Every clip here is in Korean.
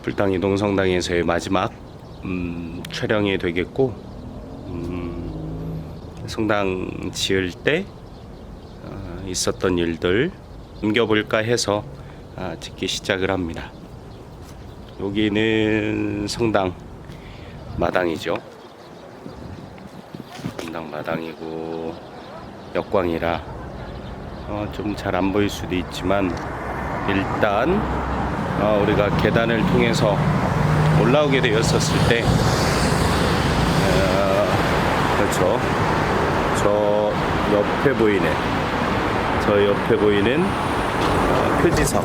불당 이동성당에서의 마지막 촬영이 되겠고, 성당 지을 때 있었던 일들 옮겨볼까 해서 찍기 시작을 합니다. 여기는 성당 마당이죠. 성당 마당이고 역광이라 좀 잘 안 보일 수도 있지만, 일단 우리가 계단을 통해서 올라오게 되었었을 때 그렇죠, 저 옆에 보이는 표지석,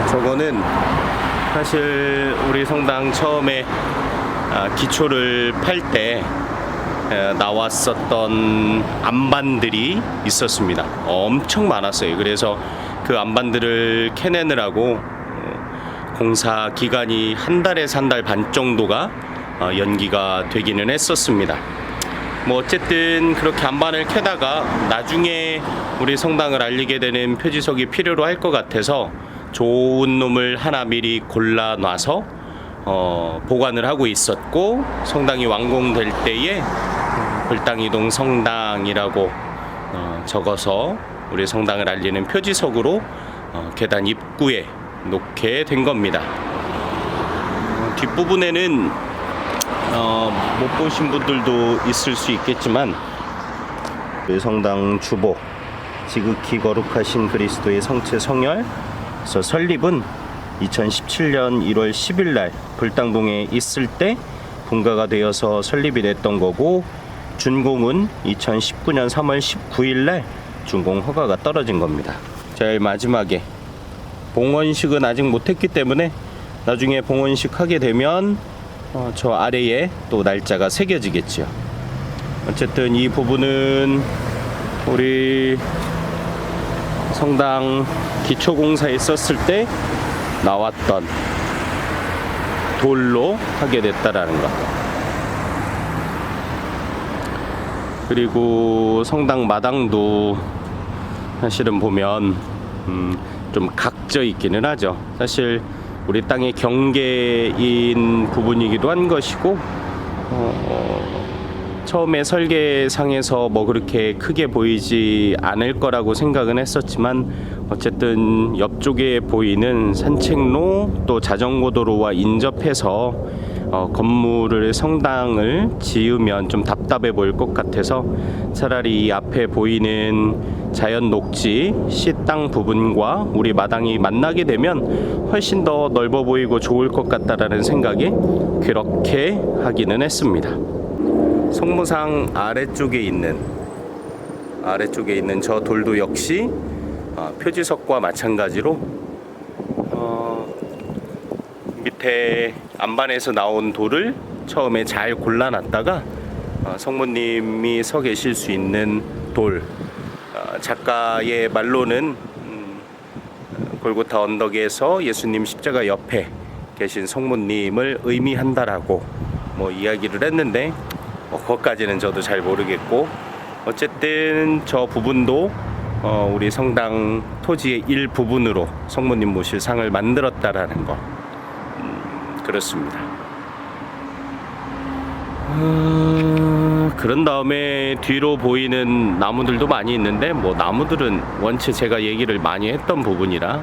저거는 사실 우리 성당 처음에 기초를 팔 때 나왔었던 안반들이 있었습니다. 엄청 많았어요. 그래서 그 안반들을 캐내느라고 공사 기간이 한 달에서 한 달 반 정도가 연기가 되기는 했었습니다. 뭐 어쨌든 그렇게 안반을 캐다가 나중에 우리 성당을 알리게 되는 표지석이 필요로 할 것 같아서 좋은 놈을 하나 미리 골라놔서 보관을 하고 있었고, 성당이 완공될 때에 불당이동 성당이라고 적어서 우리 성당을 알리는 표지석으로 계단 입구에 놓게 된 겁니다. 뒷부분에는 못 보신 분들도 있을 수 있겠지만, 우리 성당 주보, 지극히 거룩하신 그리스도의 성체 성혈 설립은 2017년 1월 10일 날 불당동에 있을 때 분가가 되어서 설립이 됐던 거고, 준공은 2019년 3월 19일 날 준공 허가가 떨어진 겁니다. 제일 마지막에 봉헌식은 아직 못했기 때문에 나중에 봉헌식 하게 되면 저 아래에 또 날짜가 새겨지겠죠. 어쨌든 이 부분은 우리 성당 기초공사에 있었을 때 나왔던 돌로 하게 됐다라는 것. 그리고 성당 마당도 사실은 보면 좀 각져 있기는 하죠. 사실 우리 땅의 경계인 부분이기도 한 것이고, 처음에 설계상에서 뭐 그렇게 크게 보이지 않을 거라고 생각은 했었지만, 어쨌든 옆쪽에 보이는 산책로 또 자전거 도로와 인접해서 건물을, 성당을 지으면 좀 답답해 보일 것 같아서 차라리 이 앞에 보이는 자연 녹지 씨땅 부분과 우리 마당이 만나게 되면 훨씬 더 넓어 보이고 좋을 것 같다라는 생각에 그렇게 하기는 했습니다. 성모상 아래쪽에 있는 저 돌도 역시 표지석과 마찬가지로 밑에 안반에서 나온 돌을 처음에 잘 골라놨다가 성모님이 서 계실 수 있는 돌, 작가의 말로는 골고타 언덕에서 예수님 십자가 옆에 계신 성모님을 의미한다라고 뭐 이야기를 했는데, 그것까지는 저도 잘 모르겠고, 어쨌든 저 부분도 우리 성당 토지의 일부분으로 성모님 모실 상을 만들었다라는 거, 그렇습니다. 그런 다음에 뒤로 보이는 나무들도 많이 있는데, 뭐 나무들은 원체 제가 얘기를 많이 했던 부분이라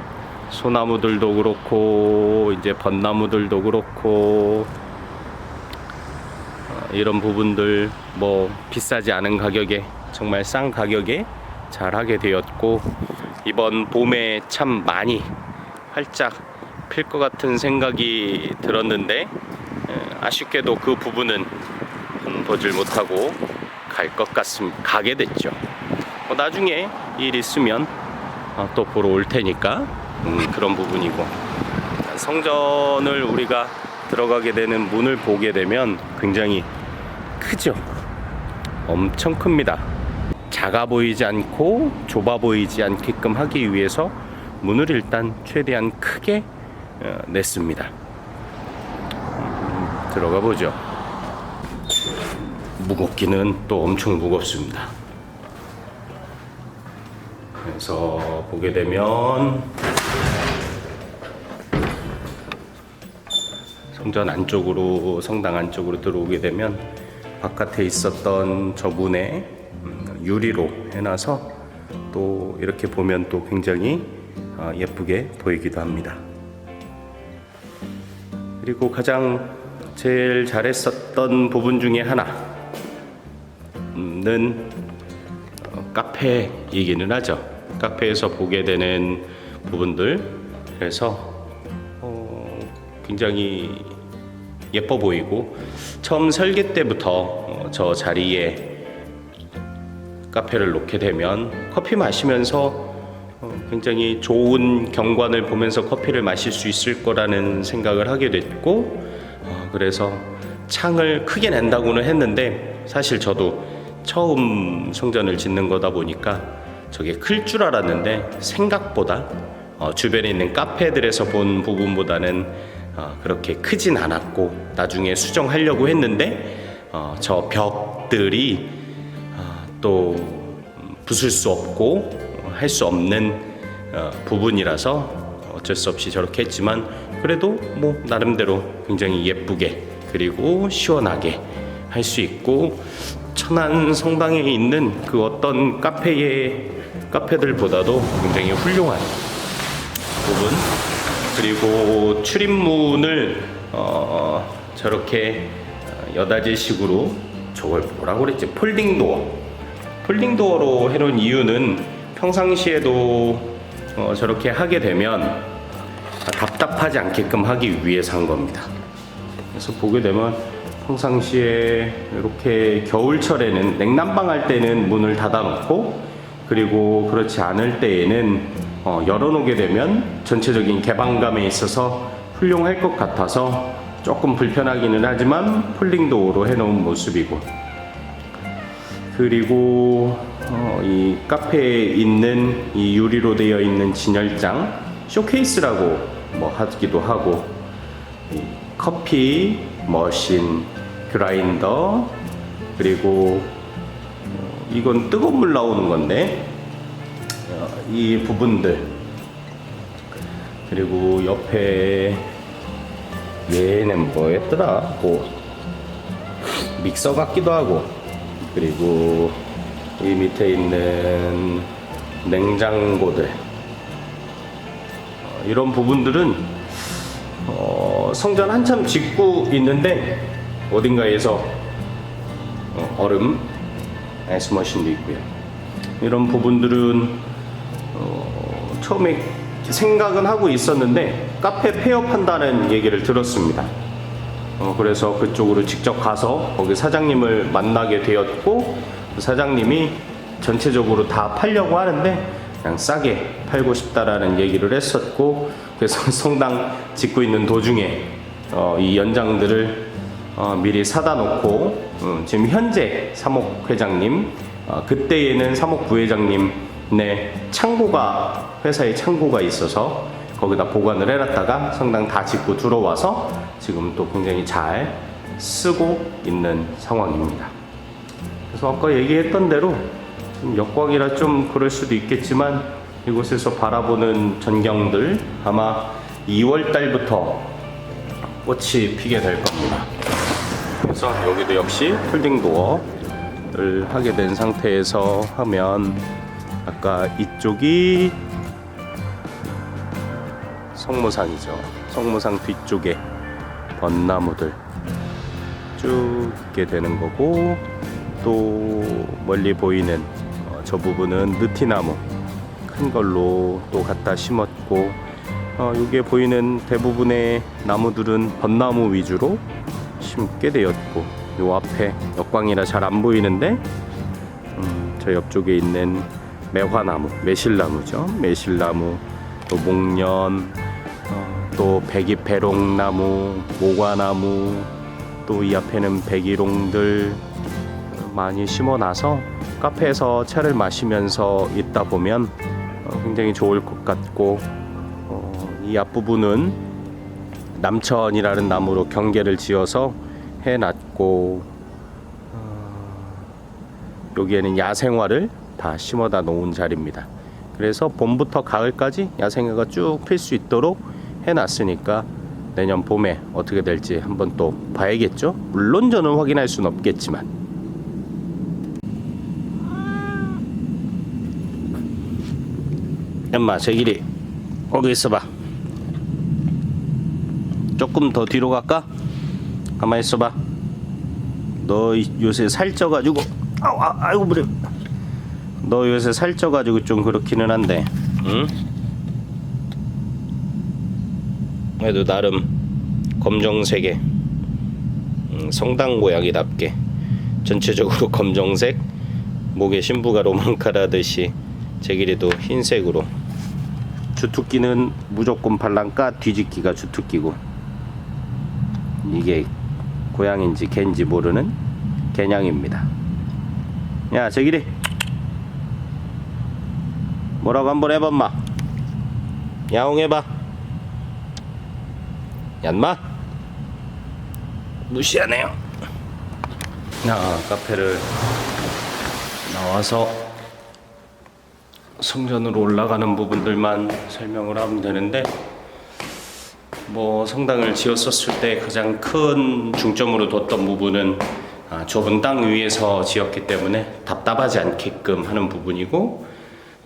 소나무들도 그렇고 이제 벚나무들도 그렇고 이런 부분들 뭐 비싸지 않은 가격에, 정말 싼 가격에 잘 하게 되었고, 이번 봄에 참 많이 활짝 필 것 같은 생각이 들었는데, 아쉽게도 그 부분은 보질 못하고 가게 됐죠. 나중에 일 있으면 또 보러 올 테니까 그런 부분이고, 성전을 우리가 들어가게 되는 문을 보게 되면 굉장히 크죠. 엄청 큽니다. 작아 보이지 않고 좁아 보이지 않게끔 하기 위해서 문을 일단 최대한 크게 냈습니다. 들어가 보죠. 무겁기는 또 엄청 무겁습니다. 그래서 보게 되면 성전 안쪽으로, 성당 안쪽으로 들어오게 되면 바깥에 있었던 저분의 유리로 해놔서 또 이렇게 보면 또 굉장히 예쁘게 보이기도 합니다. 그리고 가장 제일 잘했었던 부분 중에 하나는 카페이기는 하죠. 카페에서 보게 되는 부분들, 그래서 굉장히 예뻐 보이고, 처음 설계 때부터 저 자리에 카페를 놓게 되면 커피 마시면서 굉장히 좋은 경관을 보면서 커피를 마실 수 있을 거라는 생각을 하게 됐고, 그래서 창을 크게 낸다고는 했는데 사실 저도 처음 성전을 짓는 거다 보니까 저게 클 줄 알았는데 생각보다 주변에 있는 카페들에서 본 부분보다는 그렇게 크진 않았고, 나중에 수정하려고 했는데 저 벽들이 또 부술 수 없고 할 수 없는 부분이라서 어쩔 수 없이 저렇게 했지만, 그래도 뭐 나름대로 굉장히 예쁘게 그리고 시원하게 할 수 있고, 천안 성당에 있는 그 어떤 카페들보다도 굉장히 훌륭한 부분, 그리고 출입문을 저렇게 여닫이식으로, 저걸 뭐라고 그랬지? 폴딩도어로 해놓은 이유는 평상시에도 저렇게 하게 되면 답답하지 않게끔 하기 위해서 한 겁니다. 그래서 보게 되면 평상시에 이렇게 겨울철에는 냉난방 할 때는 문을 닫아놓고, 그리고 그렇지 않을 때에는 열어놓게 되면 전체적인 개방감에 있어서 훌륭할 것 같아서 조금 불편하기는 하지만 폴딩도어로 해놓은 모습이고, 그리고 이 카페에 있는 이 유리로 되어 있는 진열장, 쇼케이스라고 뭐 하기도 하고, 이 커피 머신, 그라인더, 그리고 이건 뜨거운 물 나오는 건데 이 부분들, 그리고 옆에 얘는 뭐였더라? 뭐 믹서 같기도 하고, 그리고 이 밑에 있는 냉장고들, 이런 부분들은 성전 한참 짓고 있는데 어딘가에서 얼음 아이스머신도 있고요. 이런 부분들은 처음에 생각은 하고 있었는데 카페 폐업한다는 얘기를 들었습니다. 그래서 그쪽으로 직접 가서 거기 사장님을 만나게 되었고, 그 사장님이 전체적으로 다 팔려고 하는데 그냥 싸게 팔고 싶다라는 얘기를 했었고, 그래서 성당 짓고 있는 도중에 이 연장들을 미리 사다 놓고, 지금 현재 사목 회장님, 그때에는 사목 부회장님의 창고가, 회사에 창고가 있어서 거기다 보관을 해놨다가 성당 다 짓고 들어와서 지금 또 굉장히 잘 쓰고 있는 상황입니다. 그래서 아까 얘기했던 대로 역광이라 좀 그럴 수도 있겠지만, 이곳에서 바라보는 전경들 아마 2월 달부터 꽃이 피게 될 겁니다. 그래서 여기도 역시 폴딩도어를 하게 된 상태에서 하면, 아까 이쪽이 성모상이죠. 성모상 뒤쪽에 벚나무들 쭉 있게 되는 거고, 또 멀리 보이는 저 부분은 느티나무 큰 걸로 또 갖다 심었고, 여기에 보이는 대부분의 나무들은 벚나무 위주로 심게 되었고, 요 앞에 역광이라 잘 안 보이는데 저 옆쪽에 있는 매화나무, 매실나무죠. 매실나무, 또 목련, 또 백이배롱나무, 모과나무, 또 이 앞에는 백일홍들 많이 심어놔서 카페에서 차를 마시면서 있다 보면 굉장히 좋을 것 같고, 이 앞부분은 남천이라는 나무로 경계를 지어서 해놨고, 여기에는 야생화를 다 심어다 놓은 자리입니다. 그래서 봄부터 가을까지 야생화가 쭉 필 수 있도록 해놨으니까 내년 봄에 어떻게 될지 한번 또 봐야겠죠. 물론 저는 확인할 수는 없겠지만. 엄마 제길이 거기 있어봐. 조금 더 뒤로 갈까? 가만히 있어봐. 너 요새 살쪄가지고 아이고 그래. 너 요새 살쪄가지고 좀 그렇기는 한데, 응? 그래도 나름 검정색에 성당 고양이답게 전체적으로 검정색, 목에 신부가 로망카라듯이 제길이도 흰색으로. 주특기는 무조건 발랑까 뒤집기가 주특기고, 이게 고양인지 개인지 모르는 개냥입니다. 야 제길이 뭐라고 한번 해봐 엄마. 야옹 해봐. 얀마 무시하네요. 카페를 나와서 성전으로 올라가는 부분들만 설명을 하면 되는데, 뭐 성당을 지었었을 때 가장 큰 중점으로 뒀던 부분은 좁은 땅 위에서 지었기 때문에 답답하지 않게끔 하는 부분이고,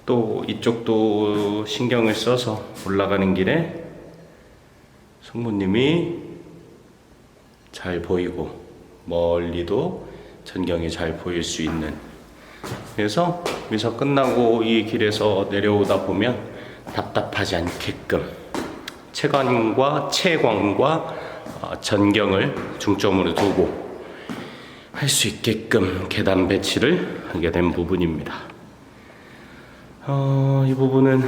또 이쪽도 신경을 써서 올라가는 길에 성모님이 잘 보이고 멀리도 전경이 잘 보일 수 있는, 그래서 미사 끝나고 이 길에서 내려오다 보면 답답하지 않게끔 채광과 전경을 중점으로 두고 할 수 있게끔 계단 배치를 하게 된 부분입니다. 이 부분은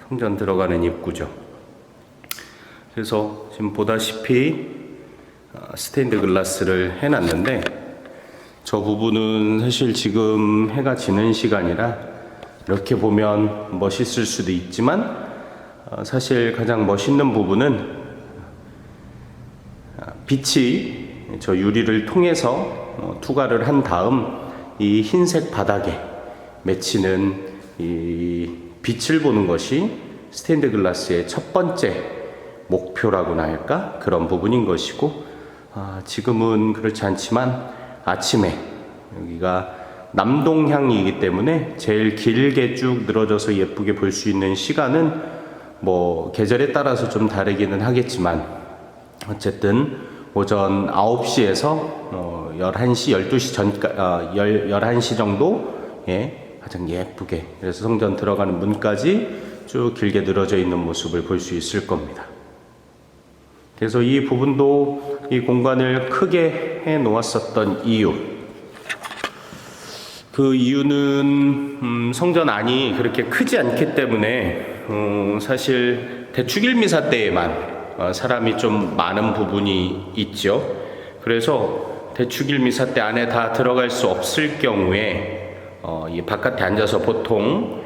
성전 들어가는 입구죠. 그래서 지금 보다시피 스테인드 글라스를 해놨는데, 저 부분은 사실 지금 해가 지는 시간이라 이렇게 보면 멋있을 수도 있지만, 사실 가장 멋있는 부분은 빛이 저 유리를 통해서 투과를 한 다음 이 흰색 바닥에 맺히는 이 빛을 보는 것이 스테인드 글라스의 첫 번째 목표라고나 할까? 그런 부분인 것이고, 지금은 그렇지 않지만 아침에 여기가 남동향이기 때문에 제일 길게 쭉 늘어져서 예쁘게 볼 수 있는 시간은 뭐 계절에 따라서 좀 다르기는 하겠지만, 어쨌든 오전 9시에서 11시, 12시 11시 정도에 가장 예쁘게, 그래서 성전 들어가는 문까지 쭉 길게 늘어져 있는 모습을 볼 수 있을 겁니다. 그래서 이 부분도 이 공간을 크게 해 놓았었던 이유, 그 이유는 성전 안이 그렇게 크지 않기 때문에 사실 대축일 미사 때에만 사람이 좀 많은 부분이 있죠. 그래서 대축일 미사 때 안에 다 들어갈 수 없을 경우에 이 바깥에 앉아서 보통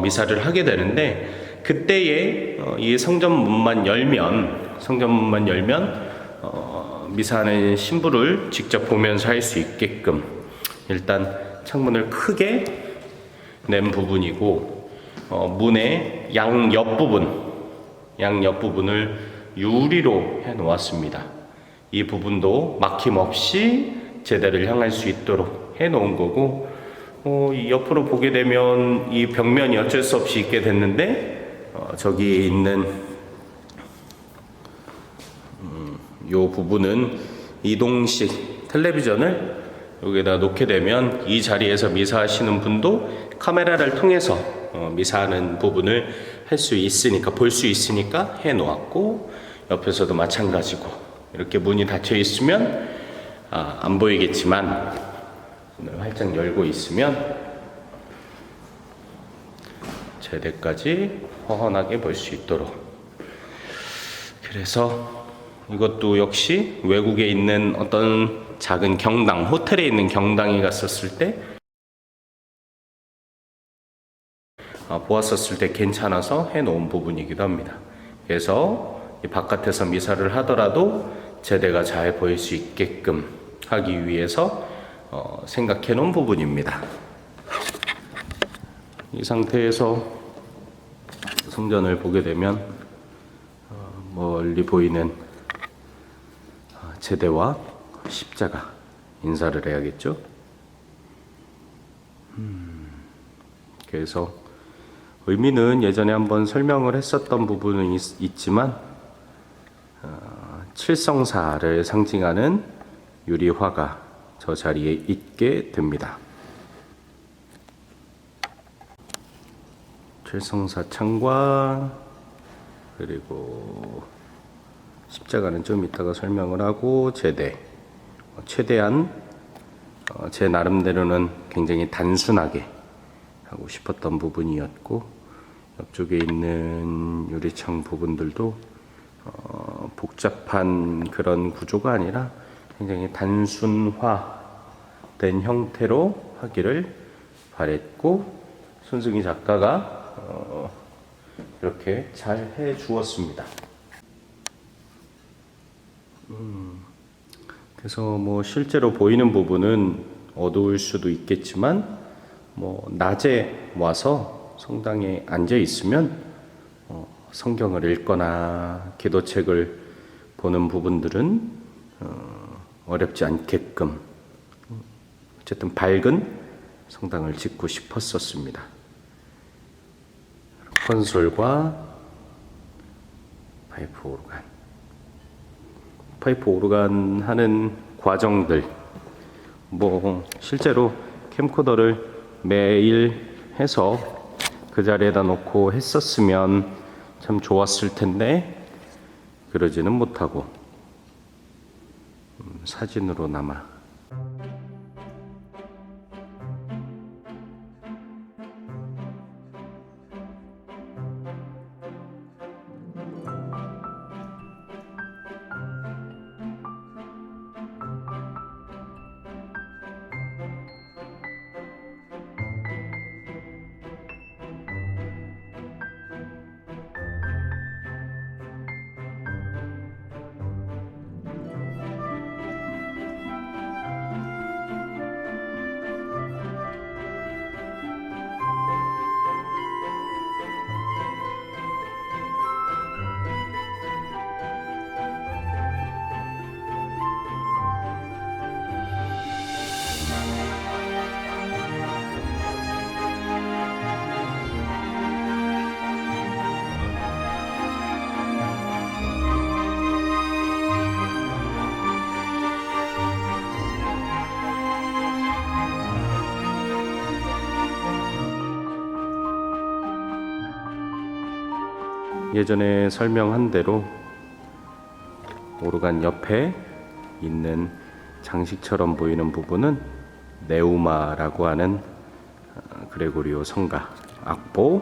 미사를 하게 되는데, 그때에 이 성전문만 열면 미사하는 신부를 직접 보면서 할 수 있게끔 일단 창문을 크게 낸 부분이고, 문의 양 옆부분을 유리로 해 놓았습니다. 이 부분도 막힘없이 제대를 향할 수 있도록 해 놓은 거고, 이 옆으로 보게 되면 이 벽면이 어쩔 수 없이 있게 됐는데, 저기 있는 요 부분은 이동식 텔레비전을 여기다 놓게 되면 이 자리에서 미사하시는 분도 카메라를 통해서 미사하는 부분을 할 수 있으니까, 볼 수 있으니까 해 놓았고, 옆에서도 마찬가지고, 이렇게 문이 닫혀 있으면 안 보이겠지만 문을 활짝 열고 있으면 제대까지 훤하게 볼 수 있도록. 그래서 이것도 역시 외국에 있는 어떤 작은 경당, 호텔에 있는 경당에 갔었을 때 보았었을 때 괜찮아서 해놓은 부분이기도 합니다. 그래서 바깥에서 미사를 하더라도 제대가 잘 보일 수 있게끔 하기 위해서 생각해 놓은 부분입니다. 이 상태에서 성전을 보게 되면 멀리 보이는 제대와 십자가 인사를 해야겠죠. 그래서 의미는 예전에 한번 설명을 했었던 부분은 있지만 칠성사를 상징하는 유리화가 저 자리에 있게 됩니다. 칠성사 창과 그리고 십자가는 좀 이따가 설명을 하고 제대, 최대한 제 나름대로는 굉장히 단순하게 하고 싶었던 부분이었고, 옆쪽에 있는 유리창 부분들도 복잡한 그런 구조가 아니라 굉장히 단순화된 형태로 하기를 바랬고, 손승희 작가가 이렇게 잘 해 주었습니다. 그래서 뭐 실제로 보이는 부분은 어두울 수도 있겠지만, 뭐 낮에 와서 성당에 앉아 있으면 성경을 읽거나 기도책을 보는 부분들은 어렵지 않게끔 어쨌든 밝은 성당을 짓고 싶었었습니다. 콘솔과 파이프 오르간. 파이프 오르간 하는 과정들, 뭐 실제로 캠코더를 매일 해서 그 자리에다 놓고 했었으면 참 좋았을 텐데 그러지는 못하고 사진으로 남아 예전에 설명한 대로 오르간 옆에 있는 장식처럼 보이는 부분은 네우마라고 하는 그레고리오 성가 악보,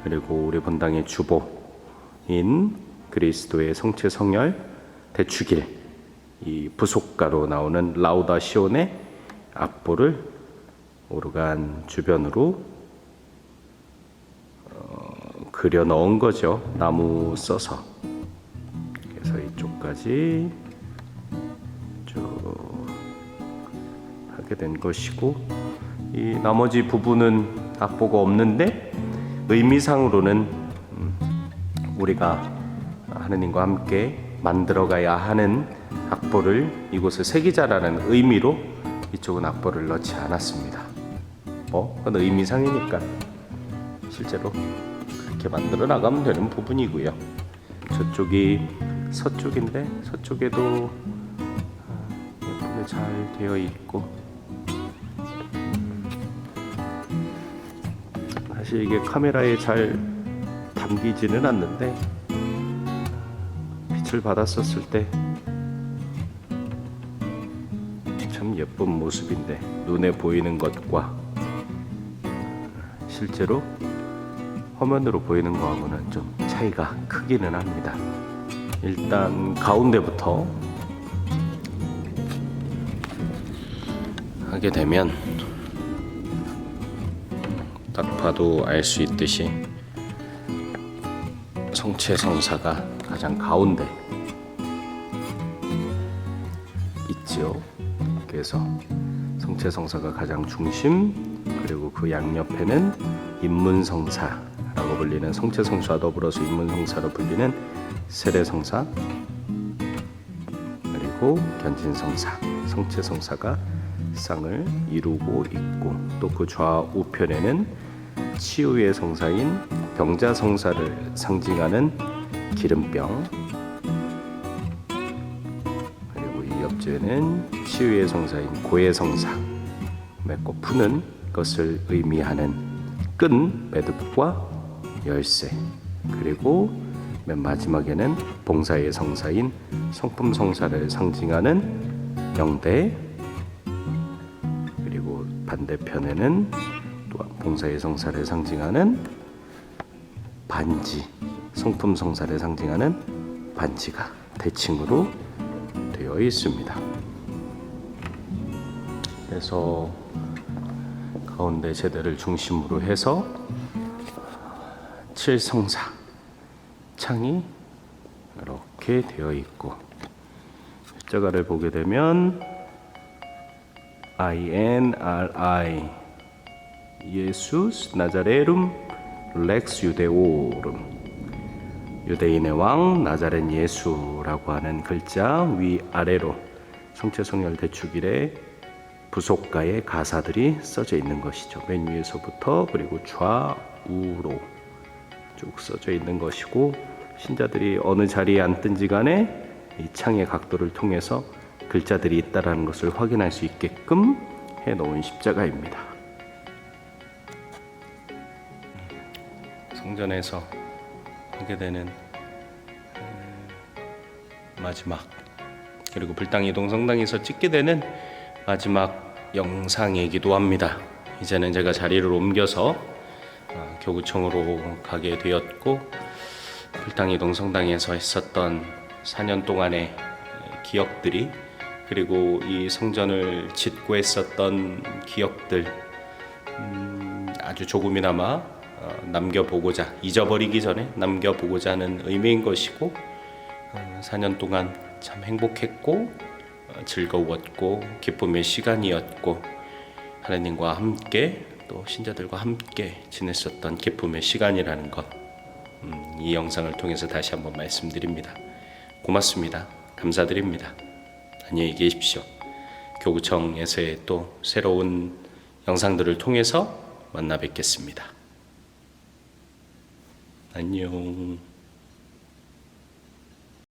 그리고 우리 본당의 주보인 그리스도의 성체 성혈 대축일, 이 부속가로 나오는 라우다시온의 악보를 오르간 주변으로 그려 넣은 거죠. 나무 써서. 그래서 이쪽까지 쭉 하게 된 것이고, 이 나머지 부분은 악보가 없는데 의미상으로는 우리가 하느님과 함께 만들어가야 하는 악보를 이곳에 새기자라는 의미로 이쪽은 악보를 넣지 않았습니다. 그건 의미상이니까 실제로 이렇게 만들어 나가면 되는 부분이고요. 저쪽이 서쪽인데 서쪽에도 예쁘게 잘 되어 있고, 사실 이게 카메라에 잘 담기지는 않는데 빛을 받았었을 때 참 예쁜 모습인데, 눈에 보이는 것과 실제로 화면으로 보이는 거하고는 좀 차이가 크기는 합니다. 일단 가운데부터 하게 되면 딱 봐도 알 수 있듯이 성체 성사가 가장 가운데 있지요. 그래서 성체 성사가 가장 중심, 그리고 그 양옆에는 인문성사라고 불리는 성체 성사와 더불어서 인문성사로 불리는 세례성사, 그리고 견진성사, 성체성사가 쌍을 이루고 있고, 또 그 좌우편에는 치유의 성사인 병자성사를 상징하는 기름병, 그리고 이 옆쪽에는 치유의 성사인 고해성사, 맺고 푸는 것을 의미하는 끈 매듭과 열쇠, 그리고 맨 마지막에는 봉사의 성사인 성품 성사를 상징하는 영대, 그리고 반대편에는 또한 봉사의 성사를 상징하는 반지, 성품 성사를 상징하는 반지가 대칭으로 되어 있습니다. 그래서 가운데 제대를 중심으로 해서 칠성사 창이 이렇게 되어 있고, 십자가를 보게 되면 INRI 예수스 나자레룸 렉스 유데오룸, 유대인의 왕 나자렛 예수라고 하는 글자 위아래로 성체성렬 대축일의 부속가의 가사들이 써져 있는 것이죠. 맨 위에서부터 그리고 좌우로 쭉 써져 있는 것이고, 신자들이 어느 자리에 앉든지 간에 이 창의 각도를 통해서 글자들이 있다라는 것을 확인할 수 있게끔 해놓은 십자가입니다. 성전에서 하게 되는 마지막, 그리고 불당이동 성당에서 찍게 되는 마지막 영상이기도 합니다. 이제는 제가 자리를 옮겨서 교구청으로 가게 되었고, 불당이동 성당에서 했었던 4년 동안의 기억들이, 그리고 이 성전을 짓고 했었던 기억들, 아주 조금이나마 남겨보고자, 잊어버리기 전에 남겨보고자 하는 의미인 것이고, 4년 동안 참 행복했고 즐거웠고 기쁨의 시간이었고, 하나님과 함께 또 신자들과 함께 지냈었던 기쁨의 시간이라는 것, 이 영상을 통해서 다시 한번 말씀드립니다. 고맙습니다. 감사드립니다. 안녕히 계십시오. 교구청에서의 또 새로운 영상들을 통해서 만나 뵙겠습니다. 안녕.